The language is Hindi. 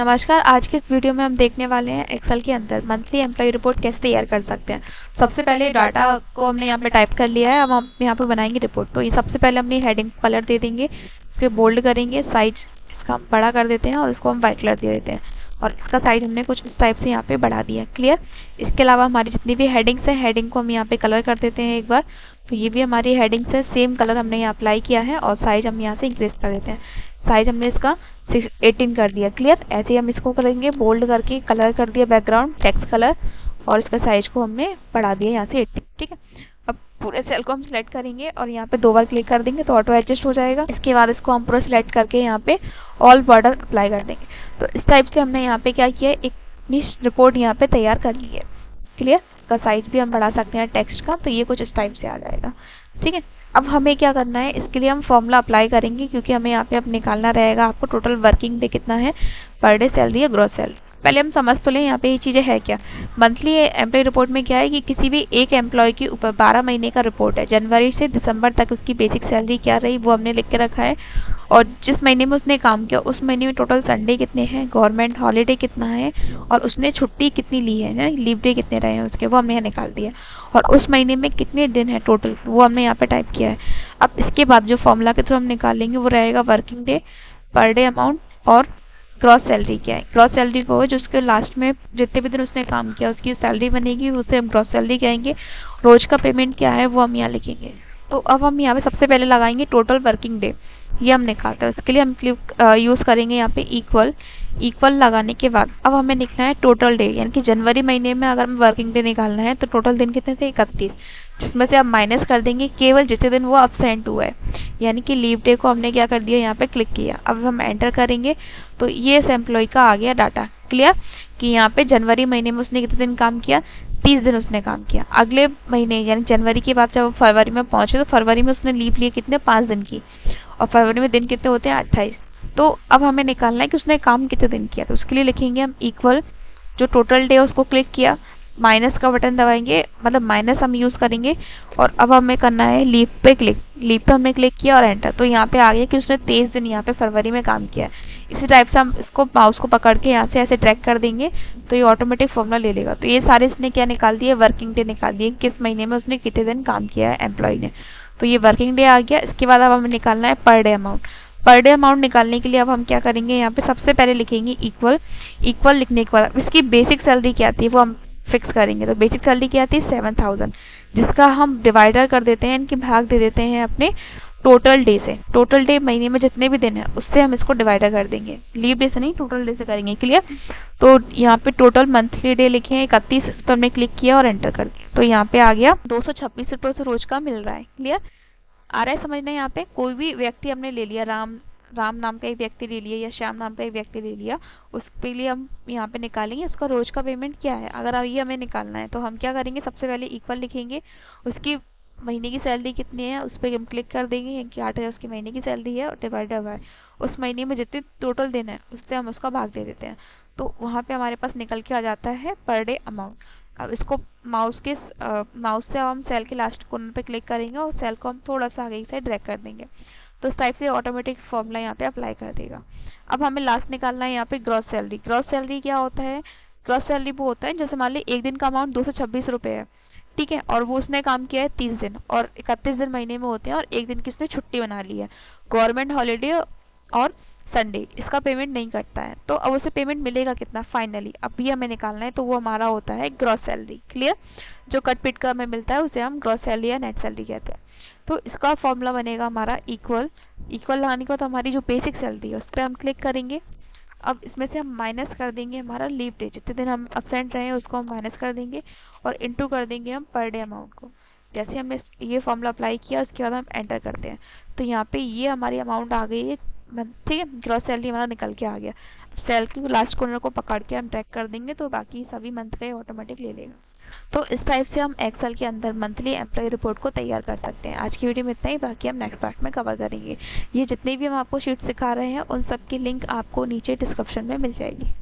नमस्कार। आज के इस वीडियो में हम देखने वाले हैं एक्सेल के अंदर मंथली एम्प्लॉय रिपोर्ट कैसे तैयार कर सकते हैं। सबसे पहले डाटा को हमने यहाँ पे टाइप कर लिया है। अब हम यहाँ पे बनाएंगे रिपोर्ट। तो ये सबसे पहले अपनी हेडिंग कलर दे देंगे, इसके बोल्ड करेंगे, साइज इसका हम बड़ा कर देते हैं और इसको हम वाइट कलर दे देते हैं और इसका साइज हमने कुछ इस टाइप से यहाँ पे बढ़ा दिया। क्लियर। इसके अलावा हमारी जितनी भी हेडिंग्स हैं, हेडिंग को हम यहाँ पे कलर कर देते हैं एक बार। तो ये भी हमारी हेडिंग्स है, सेम कलर हमने यहाँ अप्लाई किया है और साइज हम यहाँ से इंक्रीज कर देते हैं। साइज हमने इसका 18 कर दिया। क्लियर। ऐसे ही हम इसको करेंगे, बोल्ड करके कलर कर दिया बैकग्राउंड टेक्स्ट कलर और इसका साइज को हमने बढ़ा दिया यहाँ से 18। ठीक है। अब पूरे सेल को हम सिलेक्ट करेंगे और यहाँ पे 2 बार क्लिक कर देंगे तो ऑटो एडजस्ट हो जाएगा। इसके बाद इसको हम पूरा सिलेक्ट करके यहाँ पे ऑल बॉर्डर अप्लाई कर देंगे। तो इस टाइप से हमने यहाँ पे क्या किया है, एक रिपोर्ट यहाँ पे तैयार कर ली है। क्लियर। इसका साइज भी हम बढ़ा सकते हैं टेक्स्ट का, तो ये कुछ इस टाइप से आ जाएगा। ठीक है। अब हमें क्या करना है, इसके लिए हम फॉर्मूला अप्लाई करेंगे क्योंकि हमें यहाँ पे अब निकालना रहेगा आपको टोटल वर्किंग डे कितना है, पर डे सैलरी या ग्रॉस सैलरी। पहले हम समझ तो लें यहाँ पे ये चीज़ें है क्या। मंथली एम्प्लॉय रिपोर्ट में क्या है कि किसी भी एक एम्प्लॉय के ऊपर 12 महीने का रिपोर्ट है। जनवरी से दिसंबर तक उसकी बेसिक सैलरी क्या रही वो हमने लिख के रखा है और जिस महीने में उसने काम किया उस महीने में टोटल संडे कितने हैं, गवर्नमेंट हॉलीडे कितना है और उसने छुट्टी कितनी ली है ना, लीव डे कितने रहे हैं उसके, वो हमने यहाँ निकाल दिया। और उस महीने में कितने दिन है टोटल वो हमने यहाँ पे टाइप किया है। अब इसके बाद जो फॉर्मूला के थ्रू हम निकालेंगे वो रहेगा working day, per day amount और ग्रॉस सैलरी क्या है। ग्रॉस सैलरी को है जो उसके लास्ट में जितने भी दिन उसने काम किया उसकी सैलरी बनेगी, उसे हम ग्रॉस सैलरी कहेंगे। रोज का पेमेंट क्या है वो हम यहाँ लिखेंगे। तो अब हम यहाँ पे सबसे पहले लगाएंगे टोटल वर्किंग डे, ये हम निकालते हैं। उसके लिए हम यूज़ करेंगे यहाँ पे इक्वल। इक्वल लगाने के बाद अब हमें लिखना है टोटल डे, यानी कि जनवरी महीने में अगर हमें वर्किंग डे निकालना है तो टोटल दिन कितने थे, 31, जिसमें से आप माइनस कर देंगे केवल जितने दिन वो अब्सेंट हुआ है, यानी कि लीव डे को हमने क्या कर दिया, यहाँ पे क्लिक किया। अब हम एंटर करेंगे तो ये इस एम्प्लॉय का आ गया डाटा। क्लियर। कि यहाँ पे जनवरी महीने में उसने कितने दिन काम किया, 30 दिन उसने काम किया। अगले महीने यानी जनवरी के बाद जब फरवरी में पहुंचे तो फरवरी में उसने लीव लिए कितने, 5 दिन की, और फरवरी में दिन कितने होते हैं, 28। तो अब हमें निकालना है कि उसने काम कितने दिन किया। तो उसके लिए लिखेंगे हम इक्वल, जो टोटल डे उसको क्लिक किया, माइनस का बटन दबाएंगे, मतलब माइनस हम यूज़ करेंगे और अब हमें करना है लीव पे क्लिक। लीव पे हमने क्लिक किया और एंटर, तो यहाँ पे आ गया कि उसने 23 दिन यहाँ पे फरवरी में काम किया है। इसी टाइप से हम इसको माउस को पकड़ के यहाँ से ऐसे ड्रैग कर देंगे तो ये ऑटोमेटिक फॉर्मूला ले लेगा। तो ये सारे इसने क्या निकाल दिए, वर्किंग डे निकाल दिए, किस महीने में उसने कितने दिन काम किया है एम्प्लॉय ने। तो ये वर्किंग डे आ गया। इसके बाद अब हमें निकालना है per day amount. Per day amount निकालने के लिए अब हम क्या करेंगे, यहाँ पे सबसे पहले लिखेंगे इक्वल। इक्वल लिखने के बाद इसकी बेसिक सैलरी क्या आती है वो हम फिक्स करेंगे। तो बेसिक सैलरी क्या आती है, 7000, जिसका हम डिवाइडर कर देते हैं, इनकी भाग दे देते हैं अपने टोटल डे से। टोटल डे महीने में जितने भी दिन है उससे हम इसको डिवाइडर कर देंगे, लीव डे से नहीं टोटल डे से करेंगे। क्लियर। तो यहाँ पे टोटल मंथली डे लिखे 31, इस पर हमने क्लिक किया और एंटर कर दिया। तो यहाँ पे आ गया 226 रुपये से रोज का मिल रहा है। क्लियर। आ रहा है समझना। यहाँ पे कोई भी व्यक्ति हमने ले लिया, राम राम नाम का एक व्यक्ति ले लिया या श्याम नाम का एक व्यक्ति ले लिया, उसके लिए हम यहाँ पे निकालेंगे उसका रोज का पेमेंट क्या है। अगर अब ये हमें निकालना है तो हम क्या करेंगे, सबसे पहले इक्वल लिखेंगे, उसकी महीने की सैलरी कितनी है उस पर हम क्लिक कर देंगे कि 8000 उसकी महीने की सैलरी है और डिवाइडेड बाय उस महीने में जितने टोटल दिन है उससे हम उसका भाग दे देते हैं। तो वहाँ पे हमारे पास निकल के आ जाता है पर डे अमाउंट। अब इसको माउस से हम सेल के लास्ट कॉर्नर पे क्लिक करेंगे और सेल को हम थोड़ा सा आगे से ड्रैग कर देंगे तो इस टाइप से ऑटोमेटिक फॉर्मूला यहाँ पे अप्लाई कर देगा। अब हमें लास्ट निकालना है यहाँ पे ग्रॉस सैलरी। ग्रॉस सैलरी क्या होता है, ग्रॉस सैलरी वो होता है जैसे मान ली एक दिन का अमाउंट 226 रुपये है, ठीक है, और वो उसने काम किया है 30 दिन और 31 दिन महीने में होते हैं और एक दिन की उसने छुट्टी बना ली है, गवर्नमेंट हॉलीडे और संडे, इसका पेमेंट नहीं करता है। तो अब उसे पेमेंट मिलेगा कितना फाइनली, अब भी हमें निकालना है, तो वो हमारा होता है ग्रॉस सैलरी। क्लियर। जो कट पिट का हमें मिलता है उसे हम ग्रॉस सैलरी या नेट सैलरी कहते हैं। तो इसका फॉर्मूला बनेगा हमारा इक्वल। इक्वल लगाने के बाद हमारी जो बेसिक सैलरी है उस पर हम क्लिक करेंगे। अब इसमें से हम माइनस कर देंगे हमारा लीव डे, जितने दिन हम अब्सेंट रहे हैं उसको हम माइनस कर देंगे और इनटू कर देंगे हम पर डे अमाउंट को। जैसे हमने ये फॉर्मूला अप्लाई किया उसके बाद हम एंटर करते हैं तो यहाँ पे ये हमारी अमाउंट आ गई है। ठीक है, ग्रॉस सैलरी हमारा निकल के आ गया। सेल की लास्ट कॉर्नर को पकड़ के हम ट्रैक कर देंगे तो बाकी सभी मंथ का ऑटोमेटिक ले लेगा। तो इस टाइप से हम एक्सेल के अंदर मंथली एम्प्लॉय रिपोर्ट को तैयार कर सकते हैं। आज की वीडियो में इतना ही, बाकी हम नेक्स्ट पार्ट में कवर करेंगे। ये जितने भी हम आपको शीट सिखा रहे हैं उन सब की लिंक आपको नीचे डिस्क्रिप्शन में मिल जाएगी।